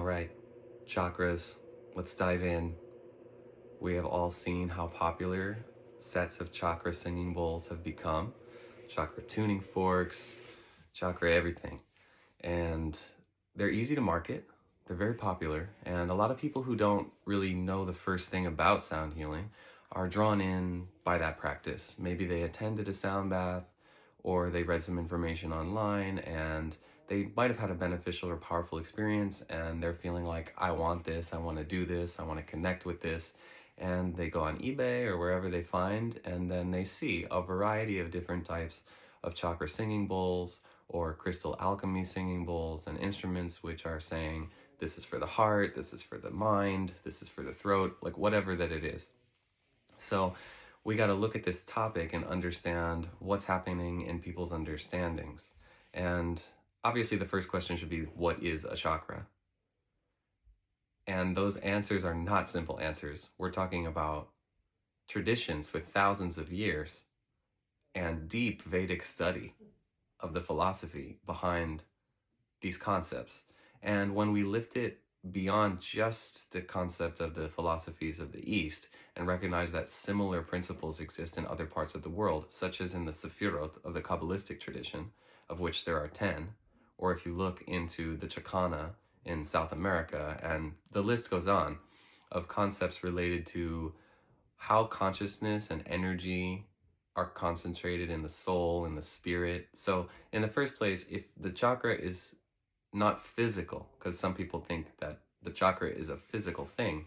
right, chakras, let's dive in. We have all seen how popular sets of chakra singing bowls have become. Chakra tuning forks, chakra everything. And they're easy to market, they're very popular, and a lot of people who don't really know the first thing about sound healing are drawn in by that practice. Maybe they attended a sound bath or they read some information online and they might have had a beneficial or powerful experience and they're feeling like, I want this, I want to do this, I want to connect with this. And they go on eBay or wherever they find, and then they see a variety of different types of chakra singing bowls or crystal alchemy singing bowls and instruments which are saying, this is for the heart, this is for the mind, this is for the throat, like whatever that it is. So we got to look at this topic and understand what's happening in people's understandings. And obviously, the first question should be, what is a chakra? And those answers are not simple answers. We're talking about traditions with thousands of years and deep Vedic study of the philosophy behind these concepts. And when we lift it beyond just the concept of the philosophies of the East and recognize that similar principles exist in other parts of the world, such as in the Sephirot of the Kabbalistic tradition, of which there are 10, or if you look into the Chakra in South America, and the list goes on of concepts related to how consciousness and energy are concentrated in the soul and the spirit. So in the first place, if the chakra is not physical, because some people think that the chakra is a physical thing,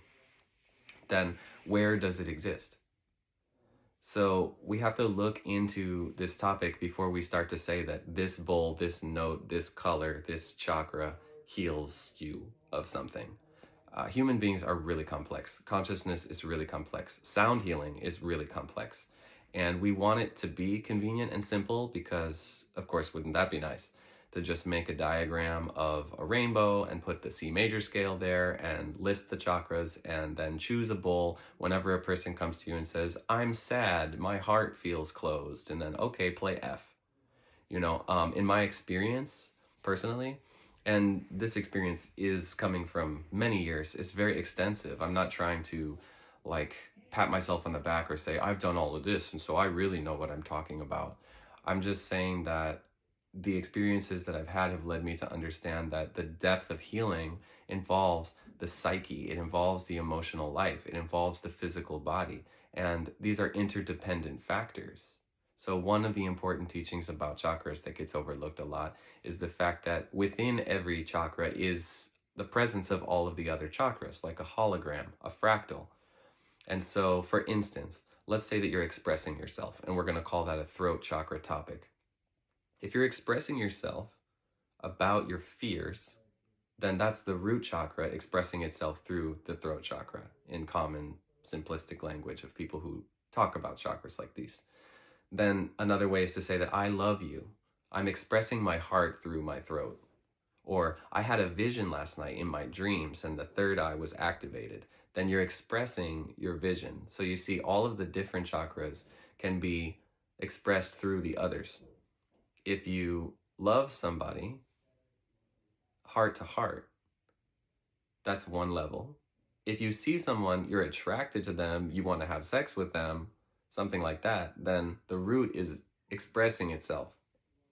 then where does it exist? So we have to look into this topic before we start to say that this bowl, this note, this color, this chakra heals you of something. Human beings are really complex. Consciousness is really complex. Sound healing is really complex. And we want it to be convenient and simple because, of course, wouldn't that be nice? To just make a diagram of a rainbow and put the C major scale there and list the chakras and then choose a bowl whenever a person comes to you and says, I'm sad, my heart feels closed, and then, okay, play F. In my experience, personally, and this experience is coming from many years, it's very extensive. I'm not trying to pat myself on the back or say, I've done all of this, and so I really know what I'm talking about. I'm just saying that the experiences that I've had have led me to understand that the depth of healing involves the psyche, it involves the emotional life, it involves the physical body, and these are interdependent factors. So one of the important teachings about chakras that gets overlooked a lot is the fact that within every chakra is the presence of all of the other chakras, like a hologram, a fractal. And so, for instance, let's say that you're expressing yourself, and we're going to call that a throat chakra topic. If you're expressing yourself about your fears, then that's the root chakra expressing itself through the throat chakra in common, simplistic language of people who talk about chakras like these. Then another way is to say that I love you. I'm expressing my heart through my throat. Or I had a vision last night in my dreams and the third eye was activated. Then you're expressing your vision. So you see all of the different chakras can be expressed through the others. If you love somebody, heart to heart, that's one level. If you see someone, you're attracted to them, you want to have sex with them, something like that, then the root is expressing itself.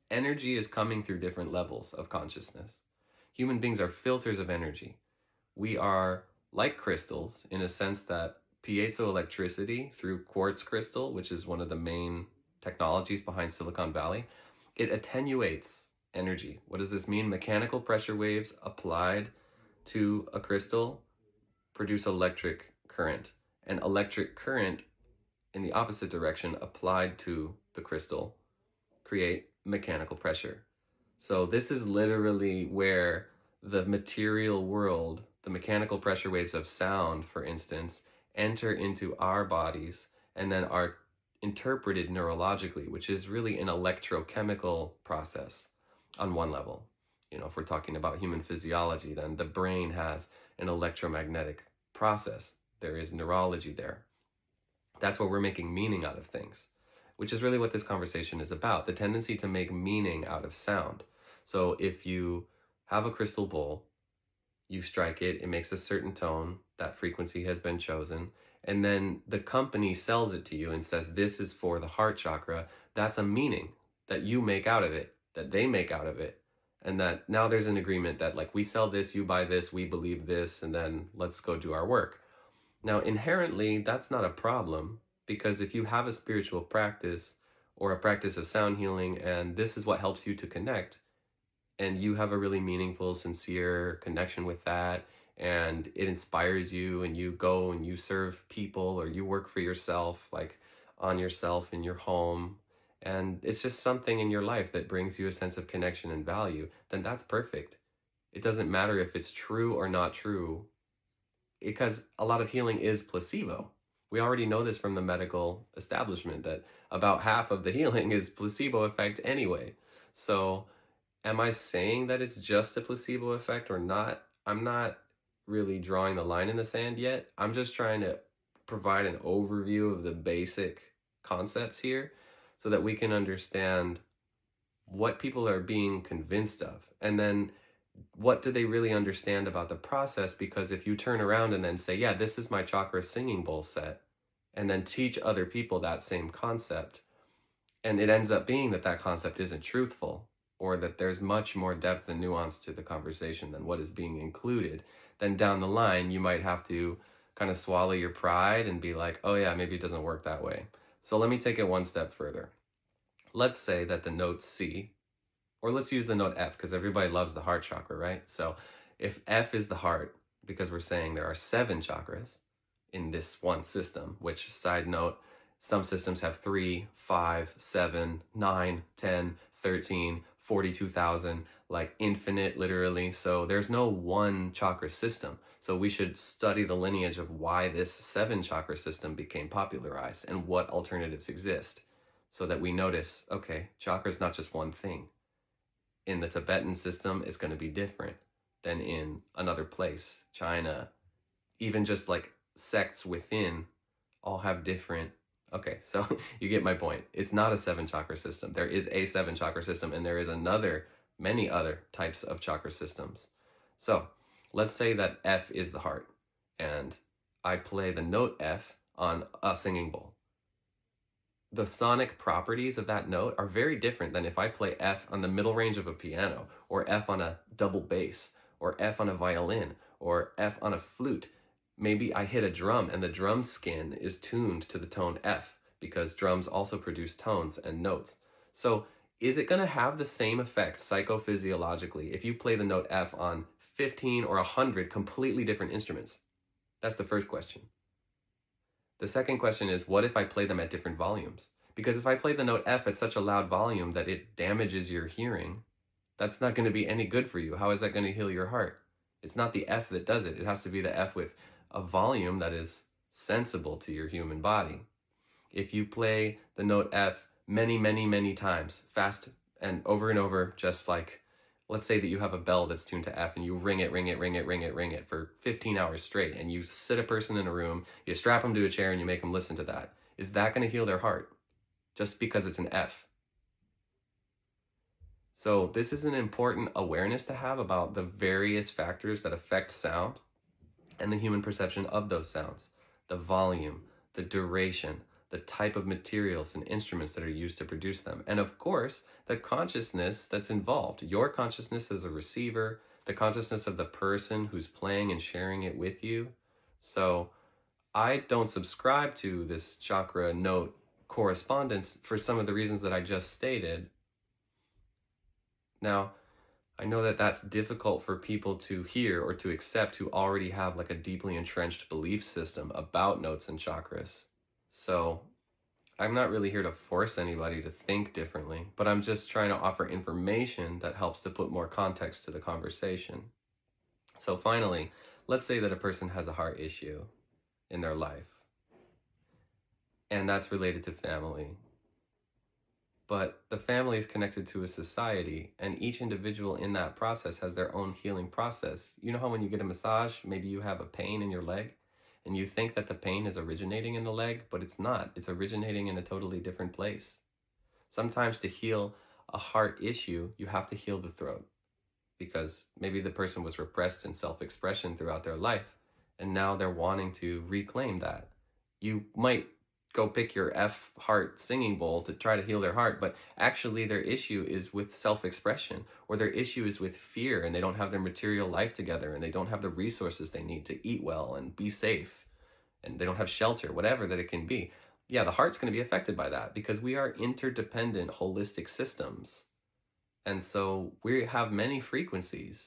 Energy is coming through different levels of consciousness. Human beings are filters of energy. We are like crystals in a sense that piezoelectricity through quartz crystal, which is one of the main technologies behind Silicon Valley, it attenuates energy. What does this mean? Mechanical pressure waves applied to a crystal produce electric current, and electric current in the opposite direction applied to the crystal create mechanical pressure. So this is literally where the material world, the mechanical pressure waves of sound, for instance, enter into our bodies and then are interpreted neurologically, which is really an electrochemical process on one level. If we're talking about human physiology, then the brain has an electromagnetic process. There is neurology there. That's where we're making meaning out of things, which is really what this conversation is about, the tendency to make meaning out of sound. So if you have a crystal bowl You strike it, it makes a certain tone, that frequency has been chosen, and then the company sells it to you and says, this is for the heart chakra. That's a meaning that you make out of it, that they make out of it. And that now there's an agreement that, like, we sell this, you buy this, we believe this, and then let's go do our work. Now, inherently, that's not a problem, because if you have a spiritual practice or a practice of sound healing, and this is what helps you to connect, and you have a really meaningful, sincere connection with that, and it inspires you, and you go and you serve people, or you work for yourself, like on yourself in your home, and it's just something in your life that brings you a sense of connection and value, then that's perfect. It doesn't matter if it's true or not true, because a lot of healing is placebo. We already know this from the medical establishment, that about half of the healing is placebo effect anyway. So am I saying that it's just a placebo effect or not? I'm not really drawing the line in the sand yet. I'm just trying to provide an overview of the basic concepts here so that we can understand what people are being convinced of. And then what do they really understand about the process? Because if you turn around and then say, yeah, this is my chakra singing bowl set, and then teach other people that same concept, and it ends up being that that concept isn't truthful, or that there's much more depth and nuance to the conversation than what is being included, then down the line, you might have to kind of swallow your pride and be like, oh yeah, maybe it doesn't work that way. So let me take it one step further. Let's say that the note C, or let's use the note F, because everybody loves the heart chakra, right? So if F is the heart, because we're saying there are 7 chakras in this one system, which, side note, some systems have 3, 5, 7, 9, 10, 13, 42,000, like infinite, literally. So there's no one chakra system. So we should study the lineage of why this 7 chakra system became popularized and what alternatives exist, so that we notice, okay, chakra is not just one thing. In the Tibetan system, it's going to be different than in another place. China, even just like sects within, all have different. Okay, so you get my point. It's not a 7 chakra system. There is a 7 chakra system, and there is many other types of chakra systems. So let's say that F is the heart, and I play the note F on a singing bowl. The sonic properties of that note are very different than if I play F on the middle range of a piano, or F on a double bass, or F on a violin, or F on a flute. Maybe I hit a drum and the drum skin is tuned to the tone F, because drums also produce tones and notes. So is it going to have the same effect psychophysiologically if you play the note F on 15 or 100 completely different instruments? That's the first question. The second question is, what if I play them at different volumes? Because if I play the note F at such a loud volume that it damages your hearing, that's not going to be any good for you. How is that going to heal your heart? It's not the F that does it. It has to be the F with a volume that is sensible to your human body. If you play the note F many, many, many times, fast and over, just like, let's say that you have a bell that's tuned to F and you ring it for 15 hours straight, and you sit a person in a room, you strap them to a chair and you make them listen to that. Is that going to heal their heart just because it's an F? So this is an important awareness to have about the various factors that affect sound and the human perception of those sounds. The volume, the duration, the type of materials and instruments that are used to produce them. And of course, the consciousness that's involved. Your consciousness as a receiver, the consciousness of the person who's playing and sharing it with you. So I don't subscribe to this chakra note correspondence for some of the reasons that I just stated. Now, I know that that's difficult for people to hear or to accept who already have like a deeply entrenched belief system about notes and chakras. So I'm not really here to force anybody to think differently, but I'm just trying to offer information that helps to put more context to the conversation. So finally, let's say that a person has a heart issue in their life, and that's related to family. But the family is connected to a society, and each individual in that process has their own healing process. You know how when you get a massage, maybe you have a pain in your leg, and you think that the pain is originating in the leg, but it's not. It's originating in a totally different place. Sometimes to heal a heart issue, you have to heal the throat. because maybe the person was repressed in self-expression throughout their life, and now they're wanting to reclaim that. You might go pick your F heart singing bowl to try to heal their heart, but actually their issue is with self-expression, or their issue is with fear, and they don't have their material life together, and they don't have the resources they need to eat well and be safe, and they don't have shelter, whatever that it can be. Yeah, the heart's going to be affected by that because we are interdependent holistic systems. And so we have many frequencies.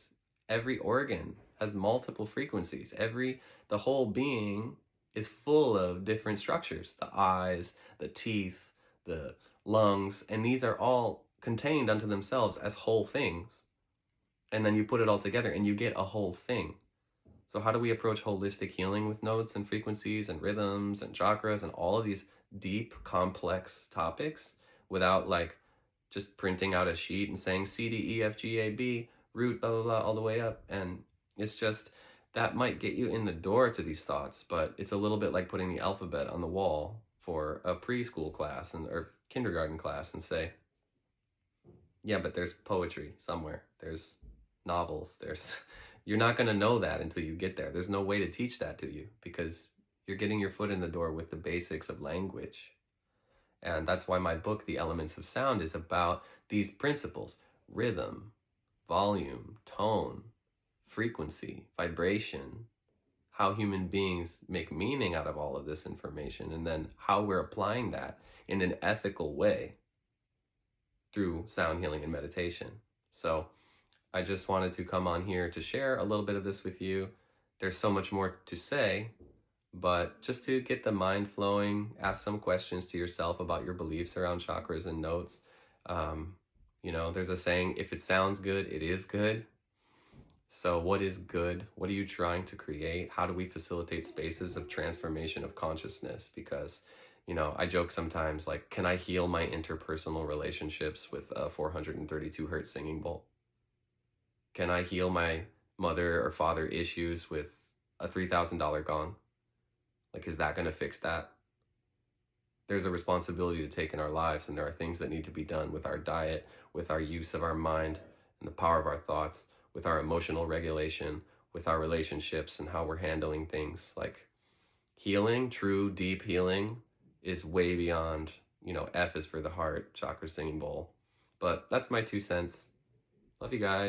Every organ has multiple frequencies. The whole being is full of different structures. The eyes, the teeth, the lungs, and these are all contained unto themselves as whole things. And then you put it all together and you get a whole thing. So how do we approach holistic healing with notes and frequencies and rhythms and chakras and all of these deep, complex topics without like just printing out a sheet and saying C, D, E, F, G, A, B, root, blah, blah, blah, all the way up? And it's just, that might get you in the door to these thoughts, but it's a little bit like putting the alphabet on the wall for a preschool class or kindergarten class and say, yeah, but there's poetry somewhere. There's novels. You're not going to know that until you get there. There's no way to teach that to you because you're getting your foot in the door with the basics of language. And that's why my book, The Elements of Sound, is about these principles: rhythm, volume, tone, frequency, vibration, how human beings make meaning out of all of this information, and then how we're applying that in an ethical way through sound healing and meditation. So I just wanted to come on here to share a little bit of this with you. There's so much more to say, but just to get the mind flowing, ask some questions to yourself about your beliefs around chakras and notes. There's a saying, if it sounds good, it is good. So what is good? What are you trying to create? How do we facilitate spaces of transformation of consciousness? Because, I joke sometimes, like, can I heal my interpersonal relationships with a 432 hertz singing bowl? Can I heal my mother or father issues with a $3,000 gong? Like, is that going to fix that? There's a responsibility to take in our lives, and there are things that need to be done with our diet, with our use of our mind and the power of our thoughts, with our emotional regulation, with our relationships and how we're handling things. Like, healing, true, deep healing is way beyond, F is for the heart, chakra singing bowl. But that's my 2 cents. Love you guys.